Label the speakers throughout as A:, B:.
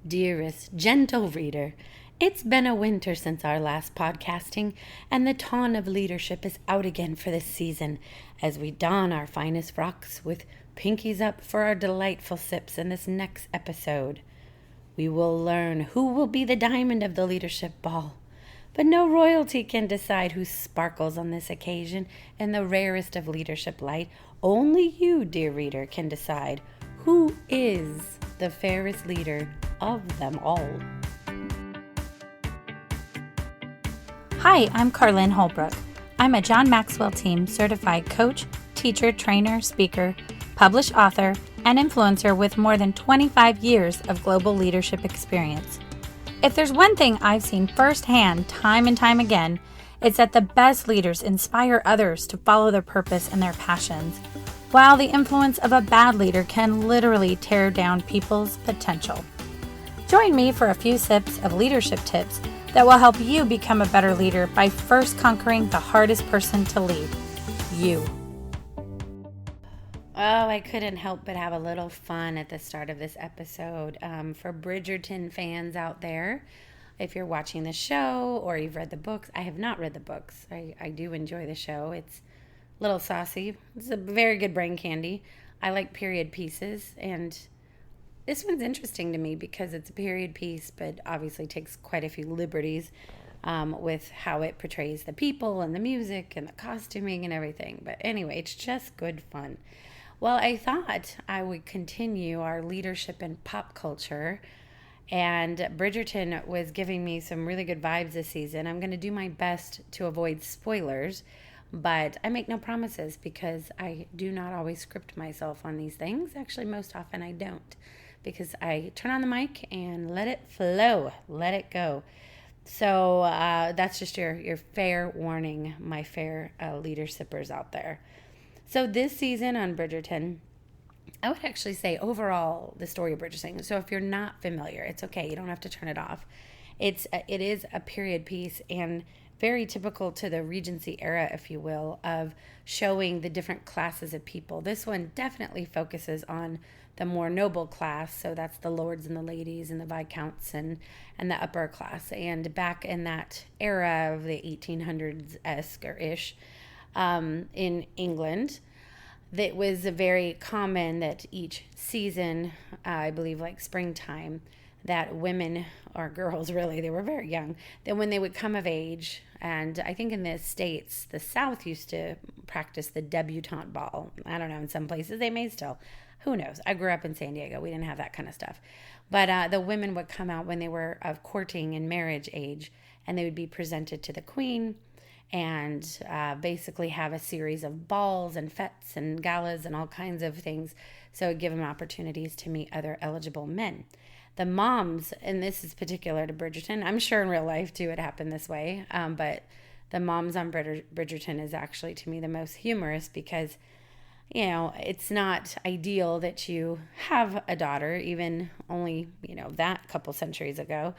A: Dearest, gentle reader, it's been a winter since our last podcasting, and the ton of leadership is out again for this season as we don our finest frocks with pinkies up for our delightful sips in this next episode. We will learn who will be the diamond of the leadership ball. But no royalty can decide who sparkles on this occasion in the rarest of leadership light. Only you, dear reader, can decide who is the fairest leader of them all.
B: Hi, I'm Carlin Holbrook. I'm a John Maxwell Team certified coach, teacher, trainer, speaker, published author, and influencer with more than 25 years of global leadership experience. If there's one thing I've seen firsthand time and time again, it's that the best leaders inspire others to follow their purpose and their passions, while the influence of a bad leader can literally tear down people's potential. Join me for a few sips of leadership tips that will help you become a better leader by first conquering the hardest person to lead, you.
A: Oh, I couldn't help but have a little fun at the start of this episode. For Bridgerton fans out there, if you're watching the show or you've read the books, I have not read the books. I do enjoy the show. It's a little saucy. It's a very good brain candy. I like period pieces, and this one's interesting to me because it's a period piece, but obviously takes quite a few liberties with how it portrays the people and the music and the costuming and everything. But anyway, it's just good fun. Well, I thought I would continue our leadership in pop culture, and Bridgerton was giving me some really good vibes this season. I'm going to do my best to avoid spoilers, but I make no promises because I do not always script myself on these things. Actually, most often I don't, because I turn on the mic and let it flow, let it go. So that's just your fair warning, my fair leader sippers out there. So this season on Bridgerton, I would actually say overall the story of Bridgerton. So if you're not familiar, it's okay. You don't have to turn it off. It is a period piece and very typical to the regency era, if you will, of showing the different classes of people. This one definitely focuses on the more noble class. So that's the lords and the ladies and the viscounts and the upper class. And back in that era of the 1800s-esque or ish, in England, that was very common that each season, I believe like springtime, that women or girls, really, they were very young, that when they would come of age, and I think in the States, the South used to practice the debutante ball. I don't know, in some places they may still. Who knows? I grew up in San Diego. We didn't have that kind of stuff. But the women would come out when they were of courting and marriage age, and they would be presented to the queen and basically have a series of balls and fetes and galas and all kinds of things. So it would give them opportunities to meet other eligible men. The moms, and this is particular to Bridgerton, I'm sure in real life too it happened this way, but the moms on Bridgerton is actually to me the most humorous because, you know, it's not ideal that you have a daughter, even only, you know, that couple centuries ago.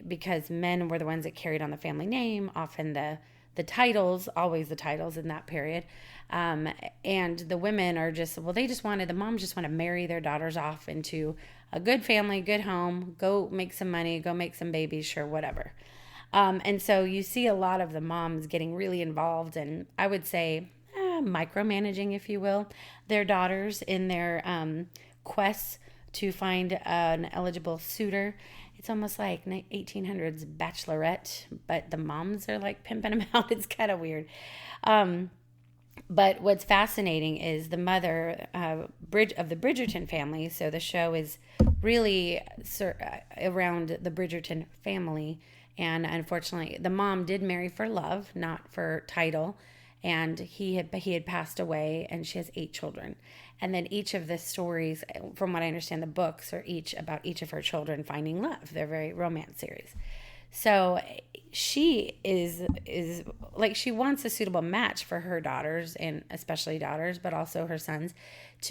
A: Because men were the ones that carried on the family name, often the titles, always the titles in that period. And the women are just, well, the moms just want to marry their daughters off into a good family, good home, go make some money, go make some babies, sure, whatever. And so you see a lot of the moms getting really involved and I would say micromanaging, if you will, their daughters in their quests to find an eligible suitor. It's almost like 1800s Bachelorette, but the moms are like pimping them out. It's kind of weird. But what's fascinating is the mother of the Bridgerton family. So the show is really around the Bridgerton family. And unfortunately, the mom did marry for love, not for title. And he had passed away, and she has 8 children. And then each of the stories, from what I understand, the books are each about each of her children finding love. They're very romance series. So she is like, she wants a suitable match for her daughters, and especially daughters, but also her sons.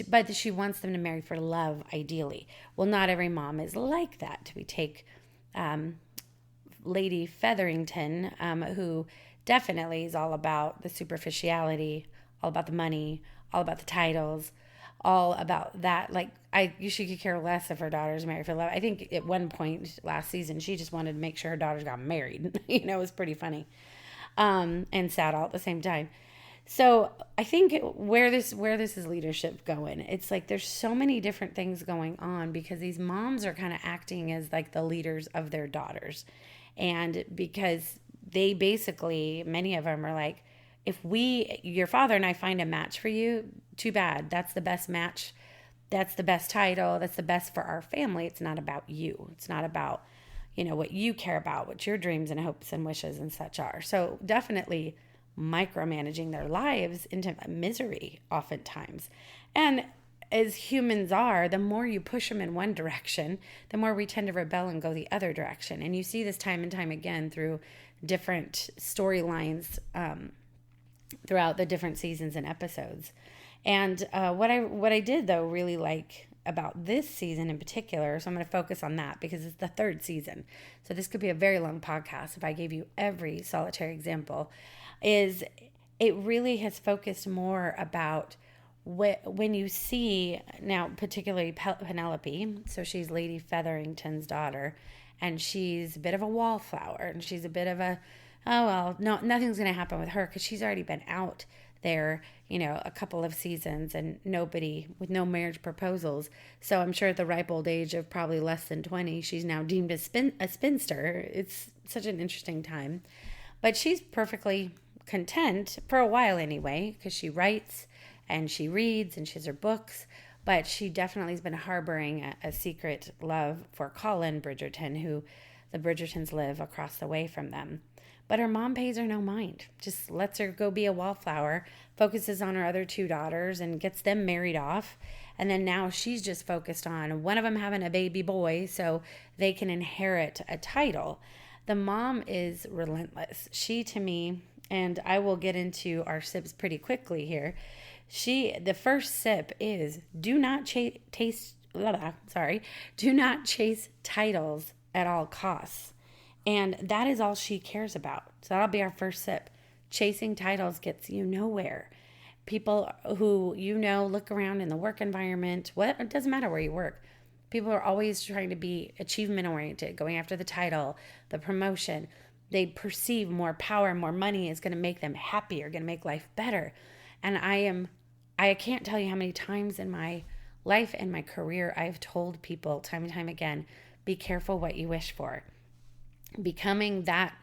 A: But she wants them to marry for love, ideally. Well, not every mom is like that. We take Lady Featherington, who definitely is all about the superficiality, all about the money, all about the titles, all about that. Like, she could care less if her daughter's married for love. I think at one point last season, she just wanted to make sure her daughters got married. It was pretty funny, and sad all at the same time. So I think where this is leadership going, it's like there's so many different things going on because these moms are kind of acting as like the leaders of their daughters. And because they basically, many of them are like, if your father and I find a match for you, too bad. That's the best match. That's the best title. That's the best for our family. It's not about you. It's not about, what you care about, what your dreams and hopes and wishes and such are. So definitely micromanaging their lives into misery oftentimes. And as humans are, the more you push them in one direction, the more we tend to rebel and go the other direction. And you see this time and time again through different storylines throughout the different seasons and episodes. And what I did, though, really like about this season in particular, so I'm going to focus on that because it's the third season. So this could be a very long podcast if I gave you every solitary example, is it really has focused more about when you see, now particularly Penelope, so she's Lady Featherington's daughter, and she's a bit of a wallflower, and she's a bit of a, oh, well, no, nothing's going to happen with her because she's already been out there, a couple of seasons and nobody with no marriage proposals. So I'm sure at the ripe old age of probably less than 20, she's now deemed a spinster. It's such an interesting time. But she's perfectly content for a while anyway, because she writes and she reads and she has her books. But she definitely has been harboring a secret love for Colin Bridgerton, who the Bridgertons live across the way from them. But her mom pays her no mind, just lets her go be a wallflower, focuses on her other two daughters and gets them married off. And then now she's just focused on one of them having a baby boy so they can inherit a title. The mom is relentless. She, to me, and I will get into our sips pretty quickly here. The first sip is do not chase titles at all costs. And that is all she cares about. So that'll be our first sip. Chasing titles gets you nowhere. People who look around in the work environment, it doesn't matter where you work. People are always trying to be achievement oriented, going after the title, the promotion. They perceive more power, more money is going to make them happier, going to make life better. And I can't tell you how many times in my life and my career I've told people time and time again, be careful what you wish for. Becoming that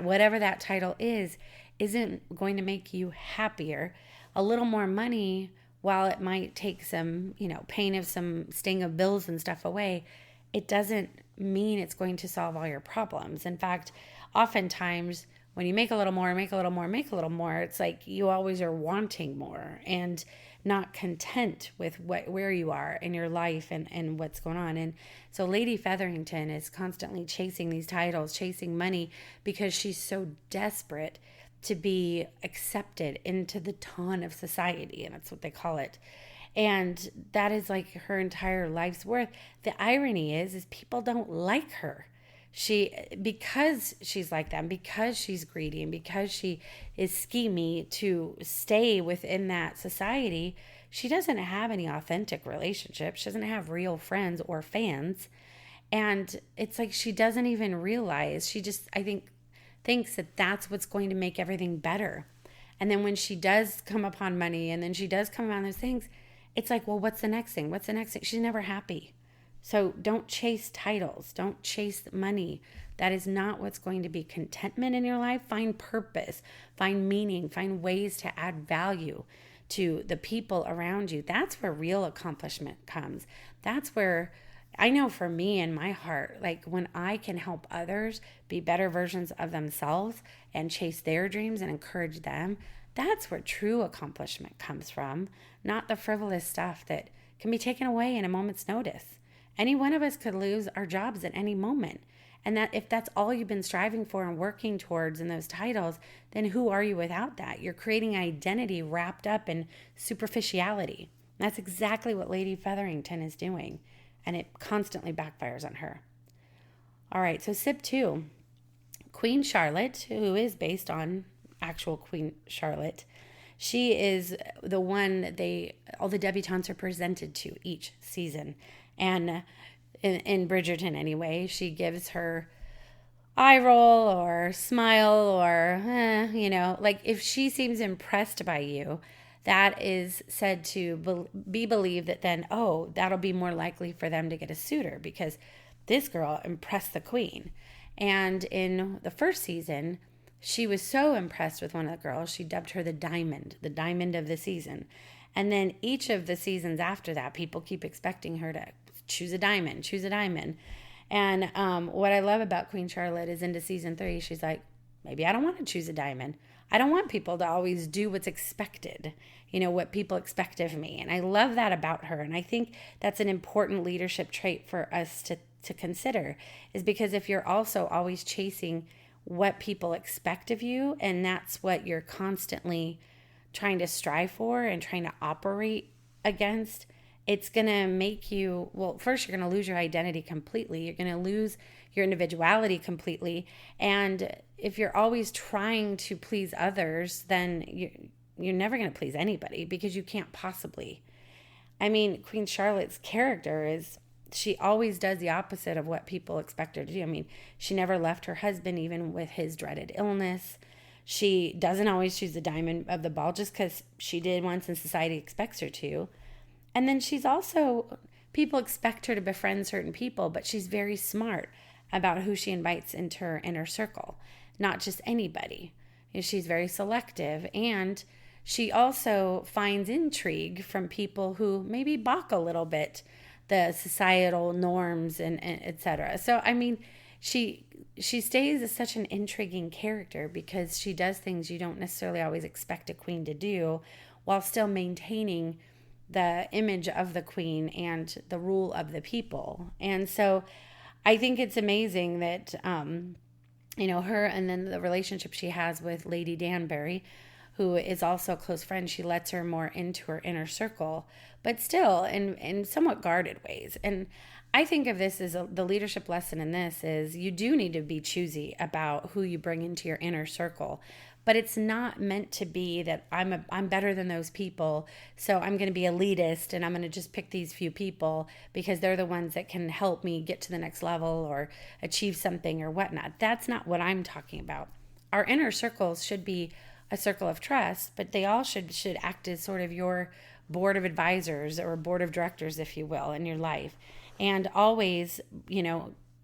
A: whatever that title isn't going to make you happier. A little more money, while it might take some, pain of some sting of bills and stuff away, it doesn't mean it's going to solve all your problems. In fact, oftentimes when you make a little more, it's like you always are wanting more and not content with where you are in your life and what's going on. And so Lady Featherington is constantly chasing these titles, chasing money, because she's so desperate to be accepted into the ton of society, and that's what they call it. And that is like her entire life's worth. The irony is people don't like her. Because she's like them, because she's greedy, and because she is schemy to stay within that society, she doesn't have any authentic relationships. She doesn't have real friends or fans. And it's like she doesn't even realize. She just, I think, thinks that that's what's going to make everything better. And then when she does come upon money and then she does come upon those things, it's like, well, what's the next thing? What's the next thing? She's never happy. So don't chase titles. Don't chase money. That is not what's going to be contentment in your life. Find purpose, find meaning, find ways to add value to the people around you. That's where real accomplishment comes. That's where I know for me in my heart, like when I can help others be better versions of themselves and chase their dreams and encourage them, that's where true accomplishment comes from, not the frivolous stuff that can be taken away in a moment's notice. Any one of us could lose our jobs at any moment. And that if that's all you've been striving for and working towards in those titles, then who are you without that? You're creating identity wrapped up in superficiality. That's exactly what Lady Featherington is doing. And it constantly backfires on her. All right, so sip 2. Queen Charlotte, who is based on actual Queen Charlotte, She is the one all the debutantes are presented to each season. And in Bridgerton anyway, she gives her eye roll or smile or, like if she seems impressed by you, that is said to be believed that then, oh, that'll be more likely for them to get a suitor because this girl impressed the queen. And in the first season, she was so impressed with one of the girls, she dubbed her the diamond of the season. And then each of the seasons after that, people keep expecting her to choose a diamond. And what I love about Queen Charlotte is into season 3, she's like, maybe I don't want to choose a diamond. I don't want people to always do what's expected, what people expect of me. And I love that about her. And I think that's an important leadership trait for us to consider, is because if you're also always chasing what people expect of you, and that's what you're constantly trying to strive for and trying to operate against, it's going to make you, well, first you're going to lose your identity completely. You're going to lose your individuality completely. And if you're always trying to please others, then you're never going to please anybody because you can't possibly. I mean, Queen Charlotte's character is, she always does the opposite of what people expect her to do. I mean, she never left her husband even with his dreaded illness. She doesn't always choose the diamond of the ball just because she did once and society expects her to. And then she's also, people expect her to befriend certain people, but she's very smart about who she invites into her inner circle, not just anybody. She's very selective, and she also finds intrigue from people who maybe balk a little bit the societal norms and etc. So, I mean, she stays as such an intriguing character because she does things you don't necessarily always expect a queen to do while still maintaining the image of the queen and the rule of the people. And so I think it's amazing that, her and then the relationship she has with Lady Danbury, who is also a close friend, she lets her more into her inner circle, but still in somewhat guarded ways. And I think of this as the leadership lesson in this is you do need to be choosy about who you bring into your inner circle. But it's not meant to be that I'm better than those people, so I'm going to be elitist and I'm going to just pick these few people because they're the ones that can help me get to the next level or achieve something or whatnot. That's not what I'm talking about. Our inner circles should be a circle of trust, but they all should act as sort of your board of advisors or board of directors, if you will, in your life. And always,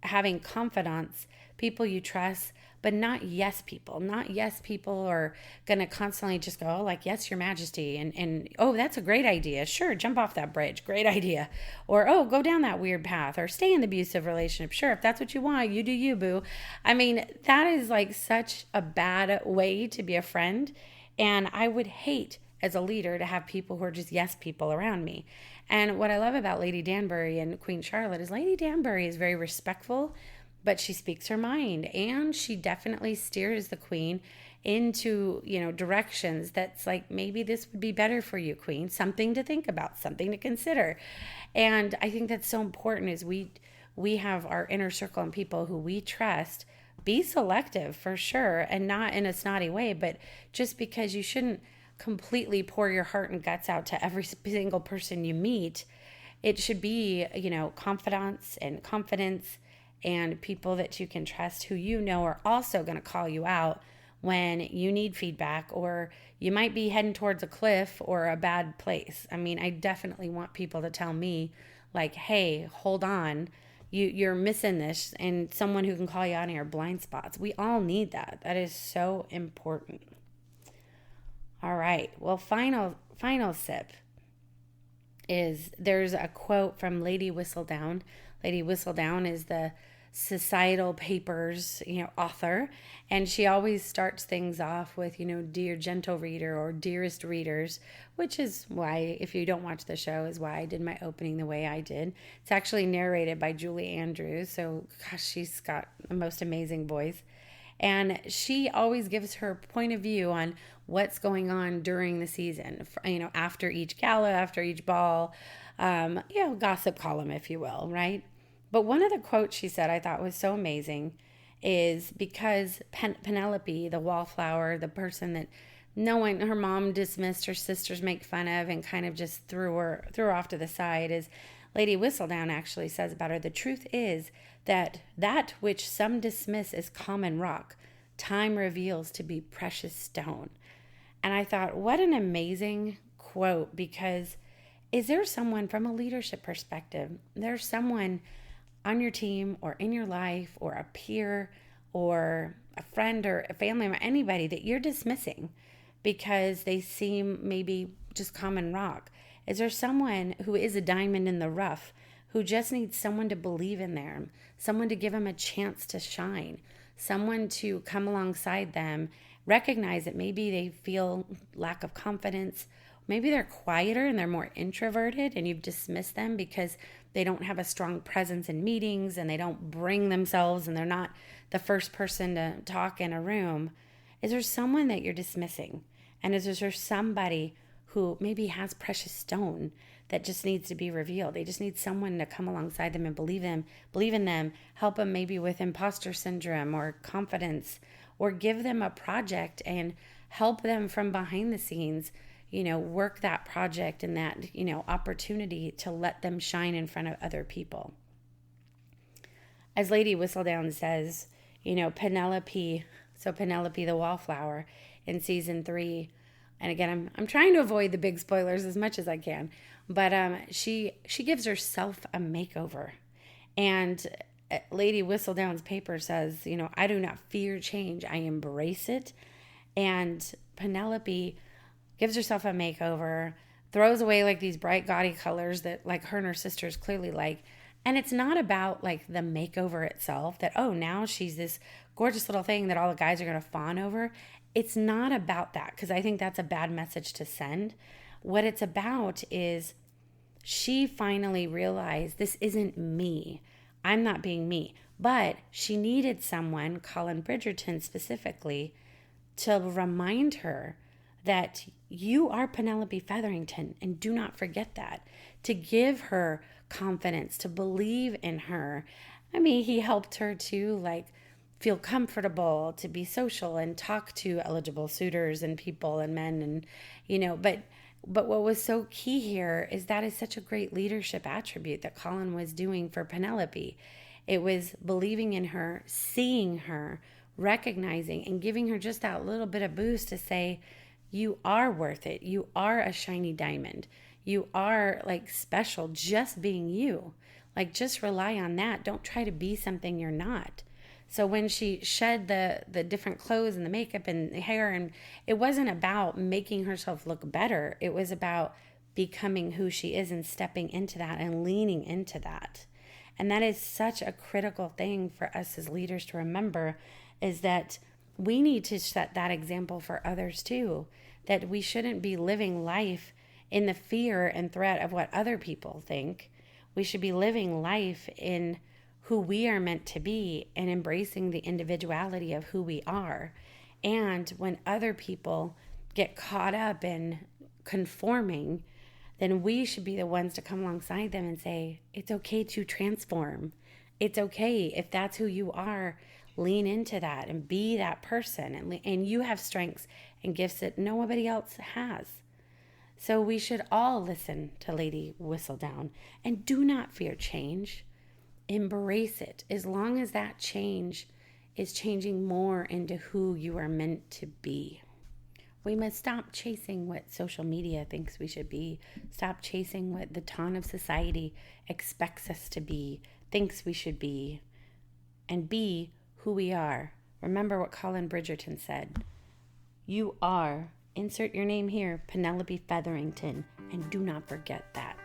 A: having confidants, people you trust, but not yes people. Not yes people are going to constantly just go, oh, like, yes, your majesty. And, oh, that's a great idea. Sure, jump off that bridge. Great idea. Or, oh, go down that weird path. Or stay in the abusive relationship. Sure, if that's what you want, you do you, boo. I mean, that is like such a bad way to be a friend. And I would hate as a leader to have people who are just yes people around me. And what I love about Lady Danbury and Queen Charlotte is Lady Danbury is very respectful, but she speaks her mind, and she definitely steers the queen into, directions that's like, maybe this would be better for you, queen, something to think about, something to consider. And I think that's so important is we have our inner circle and people who we trust. Be selective for sure, and not in a snotty way, but just because you shouldn't completely pour your heart and guts out to every single person you meet. It should be, confidants and confidence and people that you can trust who are also going to call you out when you need feedback or you might be heading towards a cliff or a bad place. I mean, I definitely want people to tell me like, hey, hold on, you're missing this, and someone who can call you out on your blind spots. We all need that. That is so important. All right. Well, final sip is there's a quote from Lady Whistledown. Lady Whistledown is the societal papers, author, and she always starts things off with, dear gentle reader or dearest readers, which is why, if you don't watch the show, is why I did my opening the way I did. It's actually narrated by Julie Andrews, so gosh, she's got the most amazing voice. And she always gives her point of view on what's going on during the season, after each gala, after each ball, gossip column, if you will, right? But one of the quotes she said I thought was so amazing is because Penelope, the wallflower, the person knowing her mom dismissed, her sisters make fun of, and kind of just threw her off to the side, is Lady Whistledown actually says about her, the truth is that which some dismiss as common rock, time reveals to be precious stone. And I thought, what an amazing quote, because is there someone from a leadership perspective, there's someone on your team or in your life or a peer or a friend or a family or anybody that you're dismissing because they seem maybe just common rock? Is there someone who is a diamond in the rough who just needs someone to believe in them, someone to give them a chance to shine, someone to come alongside them, recognize that maybe they feel lack of confidence, maybe they're quieter and they're more introverted and you've dismissed them because they don't have a strong presence in meetings and they don't bring themselves and they're not the first person to talk in a room. Is there someone that you're dismissing? And is there somebody who maybe has precious stone that just needs to be revealed? They just need someone to come alongside them and believe in them, help them maybe with imposter syndrome or confidence, or give them a project and help them from behind the scenes, work that project and that, opportunity to let them shine in front of other people. As Lady Whistledown says, Penelope the wallflower in season 3, and again, I'm trying to avoid the big spoilers as much as I can, but she gives herself a makeover. And Lady Whistledown's paper says, I do not fear change, I embrace it. And Penelope gives herself a makeover, throws away like these bright, gaudy colors that like her and her sisters clearly like. And it's not about like the makeover itself that, oh, now she's this gorgeous little thing that all the guys are going to fawn over. It's not about that, because I think that's a bad message to send. What it's about is she finally realized this isn't me. I'm not being me. But she needed someone, Colin Bridgerton specifically, to remind her that you are Penelope Featherington, and do not forget that. To give her confidence, to believe in her. I mean, he helped her to feel comfortable, to be social and talk to eligible suitors and people and men, and but what was so key here is that is such a great leadership attribute that Colin was doing for Penelope. It was believing in her, seeing her, recognizing, and giving her just that little bit of boost to say, you are worth it. You are a shiny diamond. You are special just being you. Just rely on that. Don't try to be something you're not. So when she shed the different clothes and the makeup and the hair, and it wasn't about making herself look better. It was about becoming who she is and stepping into that and leaning into that. And that is such a critical thing for us as leaders to remember, is that we need to set that example for others too, that we shouldn't be living life in the fear and threat of what other people think. We should be living life in who we are meant to be and embracing the individuality of who we are. And when other people get caught up in conforming, then we should be the ones to come alongside them and say, it's okay to transform. It's okay if that's who you are. Lean into that and be that person. And you have strengths and gifts that nobody else has. So we should all listen to Lady Whistledown and do not fear change. Embrace it, as long as that change is changing more into who you are meant to be. We must stop chasing what social media thinks we should be. Stop chasing what the tone of society expects us to be, thinks we should be, and be who we are. Remember what Colin Bridgerton said. You are, insert your name here, Penelope Featherington, and do not forget that.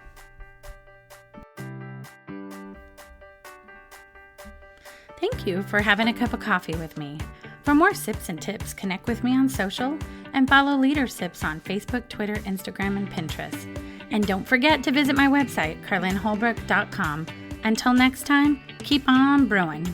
B: Thank you for having a cup of coffee with me. For more sips and tips, connect with me on social and follow Leader Sips on Facebook, Twitter, Instagram, and Pinterest. And don't forget to visit my website, carlinholbrook.com. Until next time, keep on brewing.